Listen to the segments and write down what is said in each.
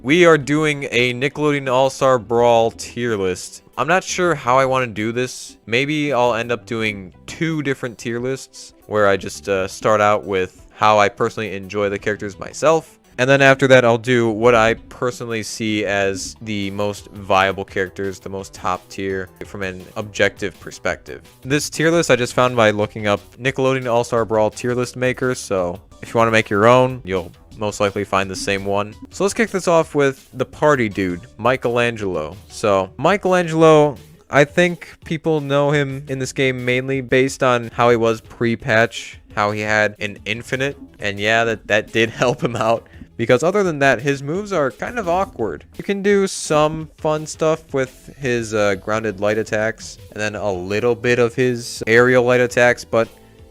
We are doing a Nickelodeon All-Star Brawl tier list. I'm not sure how I want to do this. Maybe I'll end up doing 2 different tier lists where I just start out with how I personally enjoy the characters myself. And then after that, I'll do what I personally see as the most viable characters, the most top tier from an objective perspective. This tier list I just found by looking up Nickelodeon All-Star Brawl tier list makers. So if you want to make your own, you'll most likely find the same one. So let's kick this off with the party dude, Michelangelo. So Michelangelo, I think people know him in this game mainly based on how he was pre-patch, how he had an infinite, and yeah, that did help him out. Because other than that, his moves are kind of awkward. You can do some fun stuff with his grounded light attacks, and then a little bit of his aerial light attacks, but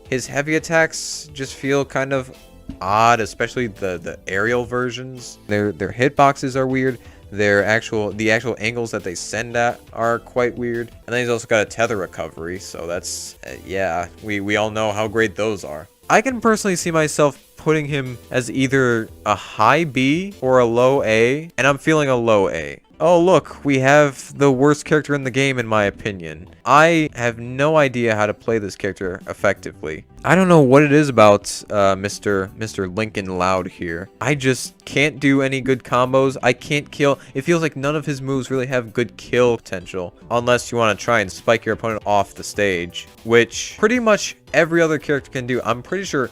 his heavy attacks just feel kind of odd, especially the aerial versions. Their hitboxes are weird. The actual angles that they send at are quite weird. And then he's also got a tether recovery, so that's yeah, we all know how great those are. I can personally see myself putting him as either a high B or a low A, and I'm feeling a low A. Oh look, we have the worst character in the game in my opinion. I have no idea how to play this character effectively. I don't know what it is about Mr. Lincoln Loud here. I just can't do any good combos. I can't kill. It feels like none of his moves really have good kill potential. Unless you want to try and spike your opponent off the stage. Which pretty much every other character can do. I'm pretty sure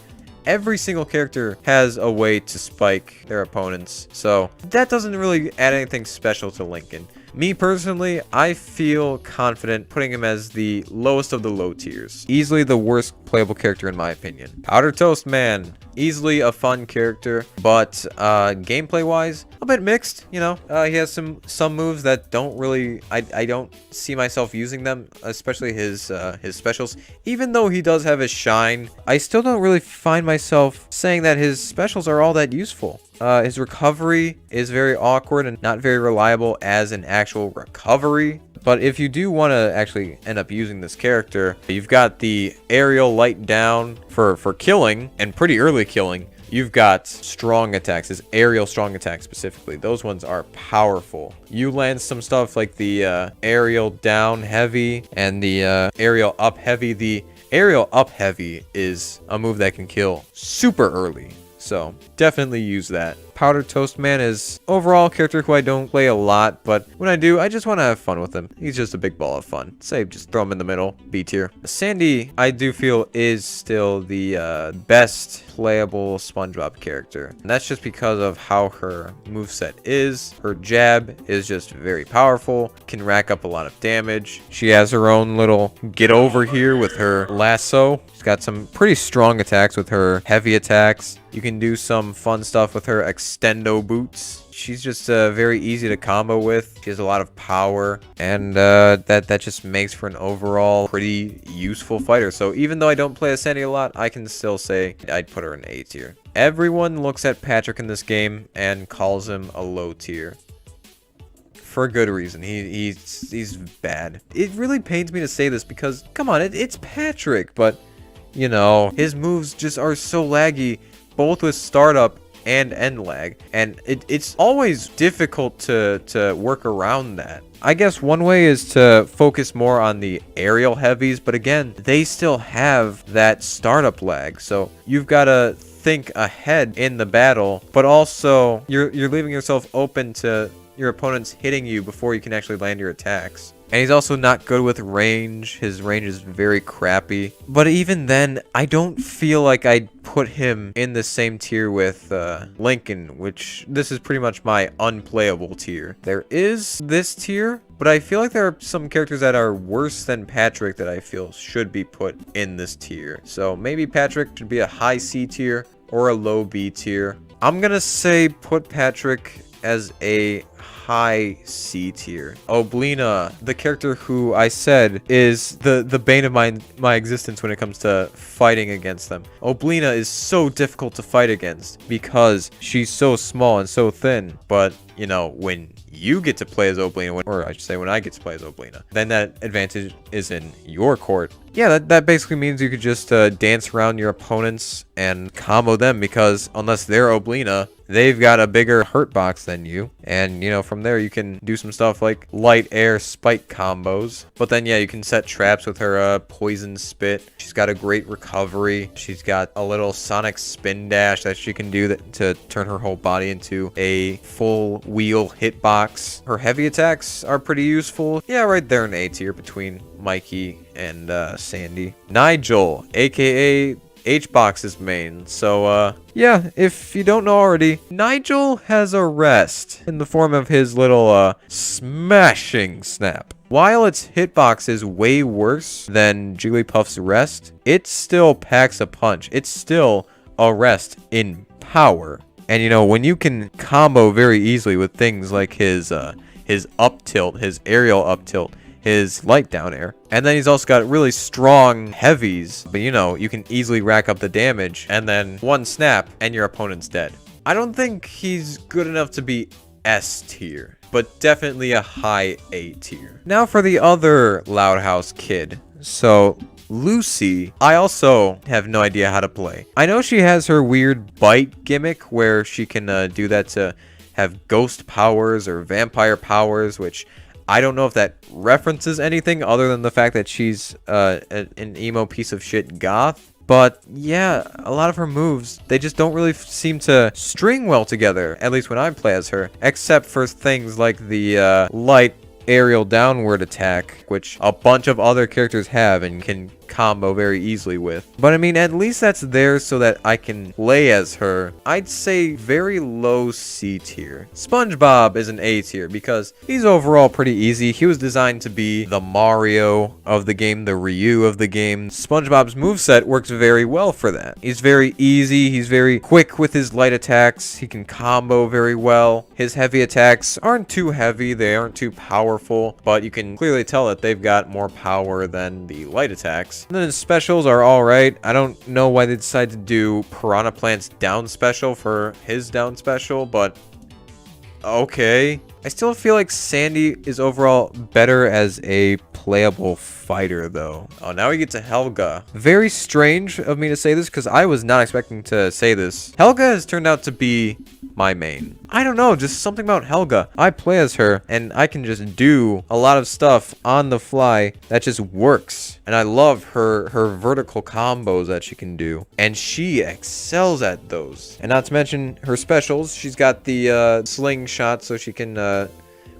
every single character has a way to spike their opponents. So that doesn't really add anything special to Lincoln. Me personally, I feel confident putting him as the lowest of the low tiers. Easily the worst playable character in my opinion. Powder Toast Man, easily a fun character, but gameplay wise, a bit mixed, you know. He has some moves that don't really, I don't see myself using them, especially his specials. Even though he does have his shine, I still don't really find myself saying that his specials are all that useful. His recovery is very awkward and not very reliable as an actual recovery. But if you do want to actually end up using this character, you've got the aerial light down for killing and pretty early killing. You've got strong attacks, his aerial strong attack specifically. Those ones are powerful. You land some stuff like the aerial down heavy and the aerial up heavy. The aerial up heavy is a move that can kill super early. So definitely use that. Powder Toast Man is overall a character who I don't play a lot, but when I do, I just want to have fun with him. He's just a big ball of fun. Say, just throw him in the middle, B tier. Sandy, I do feel is still the best playable Spongebob character. And that's just because of how her moveset is. Her jab is just very powerful, can rack up a lot of damage. She has her own little get over here with her lasso. She's got some pretty strong attacks with her heavy attacks. You can do some fun stuff with her extendo boots. She's just very easy to combo with. She has a lot of power, and that just makes for an overall pretty useful fighter. So even though I don't play as Sandy a lot, I can still say I'd put her in A tier. Everyone looks at Patrick in this game and calls him a low tier. For good reason. He's bad. It really pains me to say this because, come on, it's Patrick, but, you know, his moves just are so laggy, both with startup and end lag, and it's always difficult to work around that. I guess one way is to focus more on the aerial heavies, but again, they still have that startup lag, so you've got to think ahead in the battle, but also you're leaving yourself open to your opponents hitting you before you can actually land your attacks. And he's also not good with range. His range is very crappy. But even then, I don't feel like I'd put him in the same tier with Lincoln, which this is pretty much my unplayable tier. There is this tier, but I feel like there are some characters that are worse than Patrick that I feel should be put in this tier. So maybe Patrick should be a high C tier or a low B tier. I'm gonna say put Patrick as a high C tier. Oblina, the character who I said is the bane of my existence when it comes to fighting against them. Oblina is so difficult to fight against because she's so small and so thin. But, you know, when you get to play as Oblina, or I should say when I get to play as Oblina, then that advantage is in your court. Yeah, that basically means you could just dance around your opponents and combo them, because unless they're Oblina, they've got a bigger hurt box than you. And, you know, from there you can do some stuff like light air spike combos. But then, yeah, you can set traps with her poison spit. She's got a great recovery. She's got a little sonic spin dash that she can do to turn her whole body into a full wheel hitbox. Her heavy attacks are pretty useful. Yeah, right there in A tier between Mikey and Sandy. Nigel, aka H-Box's main. So, yeah, if you don't know already, Nigel has a rest in the form of his little, smashing snap. While its hitbox is way worse than Jigglypuff's rest, it still packs a punch. It's still a rest in power. And, you know, when you can combo very easily with things like his up tilt, his aerial up tilt, his light down air, and then he's also got really strong heavies, but you know, you can easily rack up the damage, and then one snap and your opponent's dead. I don't think he's good enough to be S tier, but definitely a high A tier. Now for the other Loud House kid. So Lucy, I also have no idea how to play. I know she has her weird bite gimmick where she can do that to have ghost powers or vampire powers, which I don't know if that references anything other than the fact that she's an emo piece of shit goth. But yeah, a lot of her moves, they just don't really seem to string well together, at least when I play as her, except for things like the light aerial downward attack, which a bunch of other characters have and can combo very easily with. But I mean, at least that's there so that I can play as her. I'd say very low C tier. Spongebob is an A tier because he's overall pretty easy. He was designed to be the Mario of the game, the Ryu of the game. Spongebob's moveset works very well for that. He's very easy. He's very quick with his light attacks. He can combo very well. His heavy attacks aren't too heavy. They aren't too powerful, but you can clearly tell that they've got more power than the light attacks. And then his specials are alright. I don't know why they decided to do Piranha Plant's down special for his down special, but okay. I still feel like Sandy is overall better as a playable fighter, though. Oh, now we get to Helga. Very strange of me to say this, because I was not expecting to say this. Helga has turned out to be my main. I don't know, just something about Helga. I play as her, and I can just do a lot of stuff on the fly that just works. And I love her vertical combos that she can do. And she excels at those. And not to mention her specials. She's got the slingshot, so she can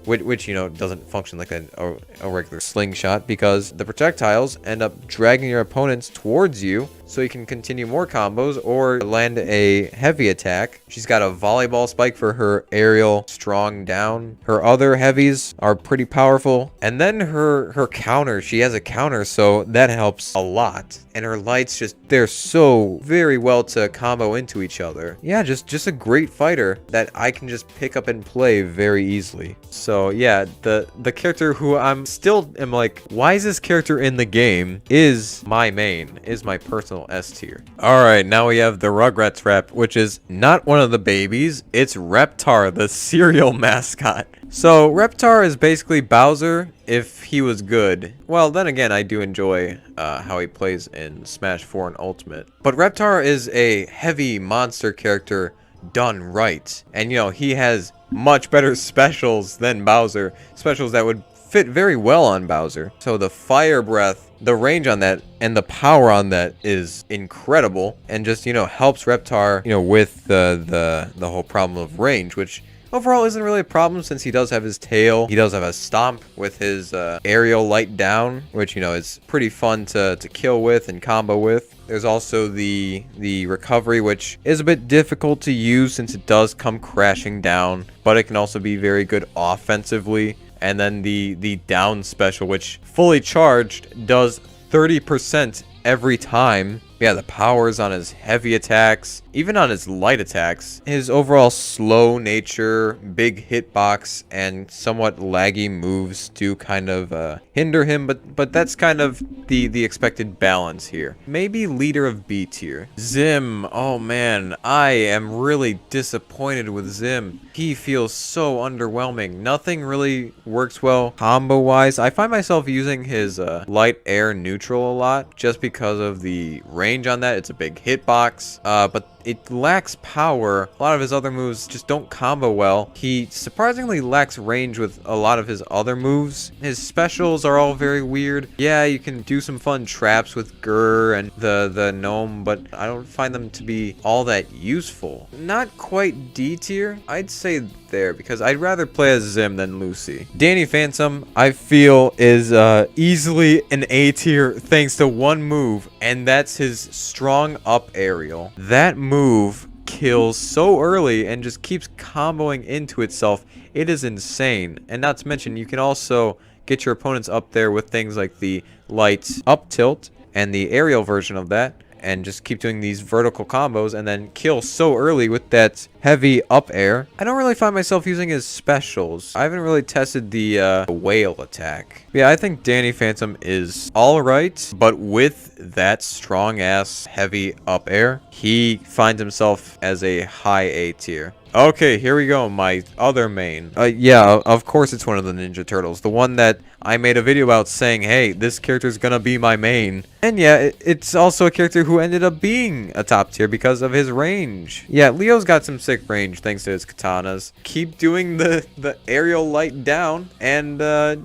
which you know doesn't function like a regular slingshot, because the projectiles end up dragging your opponents towards you so you can continue more combos or land a heavy attack. She's got a volleyball spike for her aerial strong down. Her other heavies are pretty powerful, and then her counter, she has a counter, so that helps a lot. And her lights, just they're so very well to combo into each other. Yeah, just a great fighter that I can just pick up and play very easily. So yeah, the character who I'm still am like, why is this character in the game, is my main, is my personal S tier. Alright, now we have the Rugrats rep, which is not one of the babies, it's Reptar, the cereal mascot. So Reptar is basically Bowser if he was good. Well, then again, I do enjoy how he plays in Smash 4 and Ultimate. But Reptar is a heavy monster character done right. And you know, he has much better specials than Bowser. Specials that would fit very well on Bowser. So the fire breath, the range on that, and the power on that is incredible. And just, you know, helps Reptar, you know, with the whole problem of range, which overall isn't really a problem since he does have his tail. He does have a stomp with his aerial light down, which, you know, is pretty fun to kill with and combo with. There's also the recovery, which is a bit difficult to use since it does come crashing down, but it can also be very good offensively. And then the down special, which fully charged does 30% every time, Yeah, the powers on his heavy attacks, even on his light attacks. His overall slow nature, big hitbox, and somewhat laggy moves do kind of hinder him, but that's kind of the expected balance here. Maybe leader of B tier. Zim, oh man, I am really disappointed with Zim. He feels so underwhelming. Nothing really works well combo-wise. I find myself using his light air neutral a lot just because of the range on that. It's a big hitbox, but it lacks power. A lot of his other moves just don't combo well. He surprisingly lacks range with a lot of his other moves. His specials are all very weird. Yeah, you can do some fun traps with Gurr and the gnome, but I don't find them to be all that useful. Not quite D tier, I'd say there, because I'd rather play as Zim than Lucy. Danny Phantom, I feel, is easily an A tier thanks to one move, and that's his strong up aerial. That move kills so early and just keeps comboing into itself. It is insane. And not to mention, you can also get your opponents up there with things like the light up tilt and the aerial version of that, and just keep doing these vertical combos and then kill so early with that heavy up air. I don't really find myself using his specials. I haven't really tested the whale attack. Yeah, I think Danny Phantom is alright, but with that strong ass heavy up air, he finds himself as a high A tier. Okay, here we go, my other main. Yeah, of course it's one of the Ninja Turtles. The one that I made a video about saying, hey, this character's gonna be my main. And yeah, it's also a character who ended up being a top tier because of his range. Yeah, Leo's got some sick range thanks to his katanas. Keep doing the aerial light down, and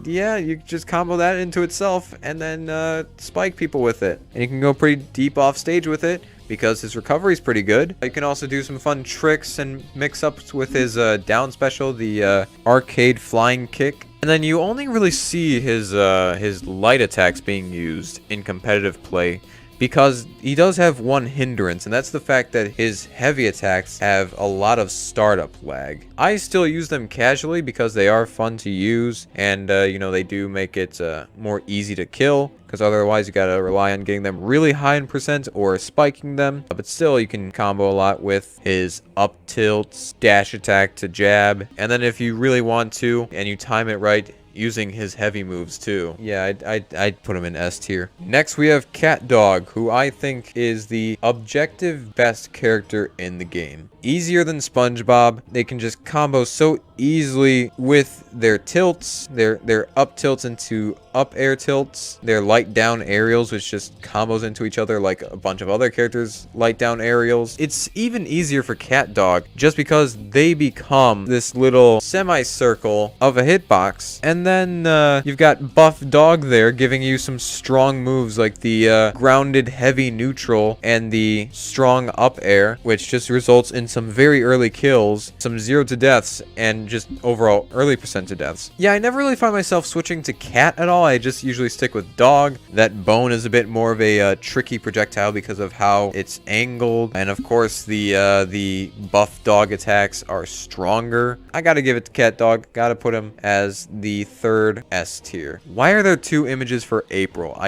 yeah, you just combo that into itself, and then spike people with it. And you can go pretty deep off stage with it, because his recovery is pretty good. You can also do some fun tricks and mix-ups with his down special, the arcade flying kick. And then you only really see his light attacks being used in competitive play, because he does have one hindrance, and that's the fact that his heavy attacks have a lot of startup lag. I still use them casually because they are fun to use, and you know, they do make it more easy to kill, because otherwise you gotta rely on getting them really high in percent or spiking them. But still, you can combo a lot with his up tilts, dash attack to jab, and then if you really want to and you time it right, using his heavy moves too. Yeah, I'd put him in S tier. Next we have Cat Dog, who I think is the objective best character in the game. Easier than Spongebob. They can just combo so easily with their tilts, their up tilts into up air tilts, their light down aerials, which just combos into each other like a bunch of other characters' light down aerials. It's even easier for Cat Dog just because they become this little semicircle of a hitbox, and then you've got Buff Dog there giving you some strong moves like the grounded heavy neutral and the strong up air, which just results in some very early kills, some 0 to deaths, and just overall early percent to deaths. Yeah, I never really find myself switching to Cat at all. I just usually stick with Dog. That bone is a bit more of a tricky projectile because of how it's angled, and of course the Buff Dog attacks are stronger. I gotta give it to Cat Dog. Gotta put him as the third S tier. Why are there 2 images for April?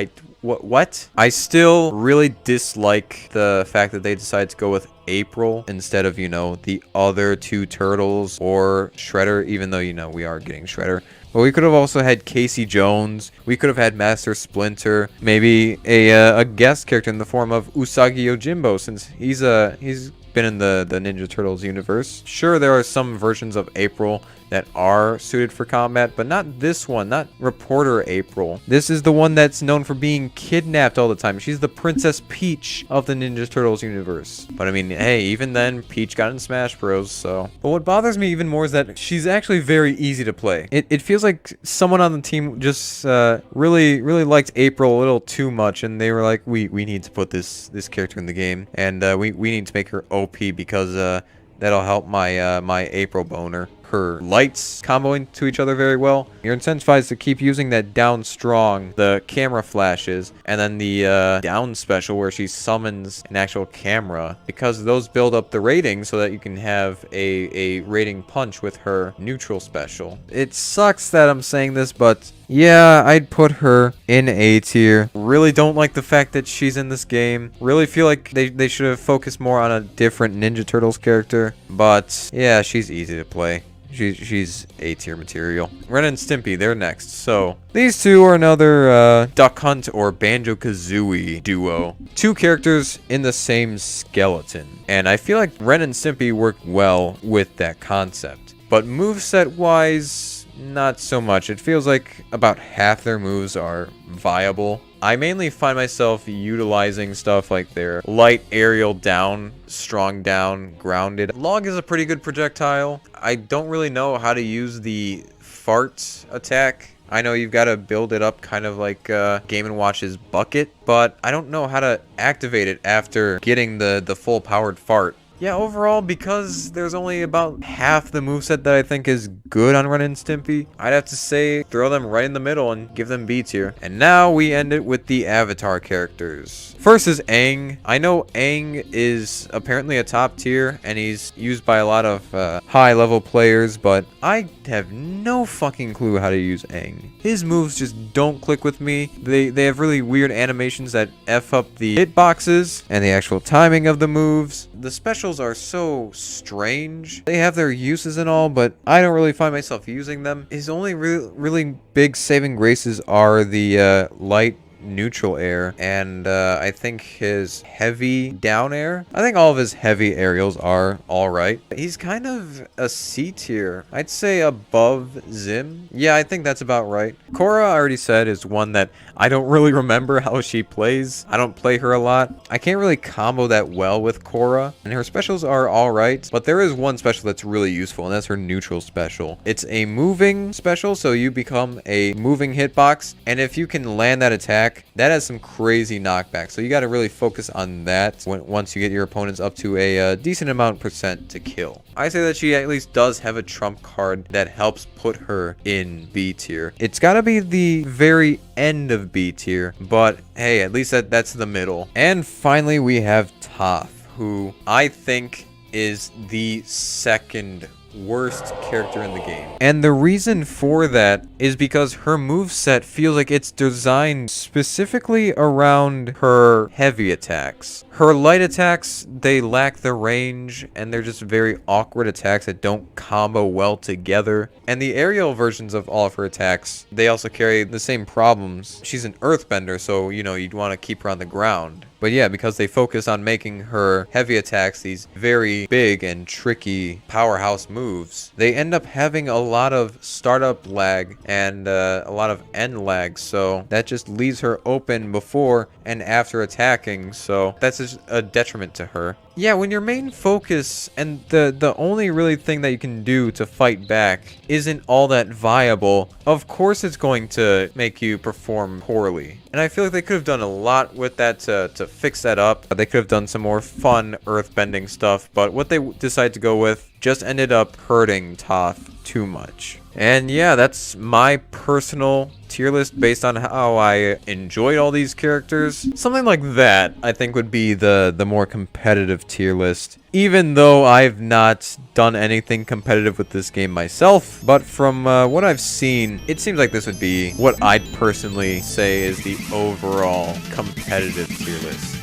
What? I still really dislike the fact that they decided to go with April instead of, you know, the other 2 turtles or Shredder, even though, you know, we are getting Shredder. But we could have also had Casey Jones. We could have had Master Splinter. Maybe a guest character in the form of Usagi Yojimbo, since he's been in the Ninja Turtles universe. Sure, there are some versions of April that are suited for combat, but not this one, not Reporter April. This is the one that's known for being kidnapped all the time. She's the Princess Peach of the Ninja Turtles universe. But I mean, hey, even then, Peach got in Smash Bros, so. But what bothers me even more is that she's actually very easy to play. It feels like someone on the team just really liked April a little too much, and they were like, we need to put this character in the game, and we need to make her OP because that'll help my my April boner. her lights comboing to each other very well. You're incentivized to keep using that down strong, the camera flashes, and then the down special where she summons an actual camera, because those build up the rating so that you can have a rating punch with her neutral special. It sucks that I'm saying this, but yeah, I'd put her in A tier. Really don't like the fact that she's in this game. Really feel like they should have focused more on a different Ninja Turtles character. But yeah, she's easy to play. She's A tier material. Ren and Stimpy, they're next. So these two are another Duck Hunt or Banjo-Kazooie duo. Two characters in the same skeleton. And I feel like Ren and Stimpy work well with that concept. But moveset wise, not so much. It feels like about half their moves are viable. I mainly find myself utilizing stuff like their light aerial down, strong down, grounded. Log is a pretty good projectile. I don't really know how to use the fart attack. I know you've got to build it up kind of like Game & Watch's bucket, but I don't know how to activate it after getting the full powered fart. Yeah, overall, because there's only about half the moveset that I think is good on Ren and Stimpy, I'd have to say throw them right in the middle and give them B tier. And now we end it with the avatar characters. First is Aang. I know Aang is apparently a top tier, and he's used by a lot of high-level players, but I have no fucking clue how to use Aang. His moves just don't click with me. They have really weird animations that F up the hitboxes and the actual timing of the moves. The specials are so strange. They have their uses and all, but I don't really find myself using them. His only really big saving graces are the light neutral air and I think his heavy down air. I think all of his heavy aerials are alright. He's kind of a C tier. I'd say above Zim. Yeah, I think that's about right. Cora, I already said, is one that I don't really remember how she plays. I don't play her a lot. I can't really combo that well with Cora, and her specials are alright, but there is one special that's really useful, and that's her neutral special. It's a moving special, so you become a moving hitbox, and if you can land that attack, that has some crazy knockback. So you got to really focus on that once you get your opponents up to a decent amount % to kill. I say that she at least does have a trump card that helps put her in B tier. It's got to be the very end of B tier, but hey, at least that's the middle. And finally, we have Toff, who I think is the second worst character in the game. And the reason for that is because her moveset feels like it's designed specifically around her heavy attacks. Her light attacks, they lack the range, and they're just very awkward attacks that don't combo well together. And the aerial versions of all of her attacks, they also carry the same problems. She's an earthbender, so, you know, you'd want to keep her on the ground. But yeah, because they focus on making her heavy attacks these very big and tricky powerhouse moves, they end up having a lot of startup lag and a lot of end lag, so that just leaves her open before and after attacking, so that's just a detriment to her. Yeah, when your main focus and the only really thing that you can do to fight back isn't all that viable, of course it's going to make you perform poorly. And I feel like they could have done a lot with that to fix that up. They could have done some more fun earthbending stuff, but what they decided to go with just ended up hurting Toff too much. And yeah, that's my personal tier list based on how I enjoyed all these characters. Something like that, I think, would be the more competitive tier list. Even though I've not done anything competitive with this game myself, but from what I've seen, it seems like this would be what I'd personally say is the overall competitive tier list.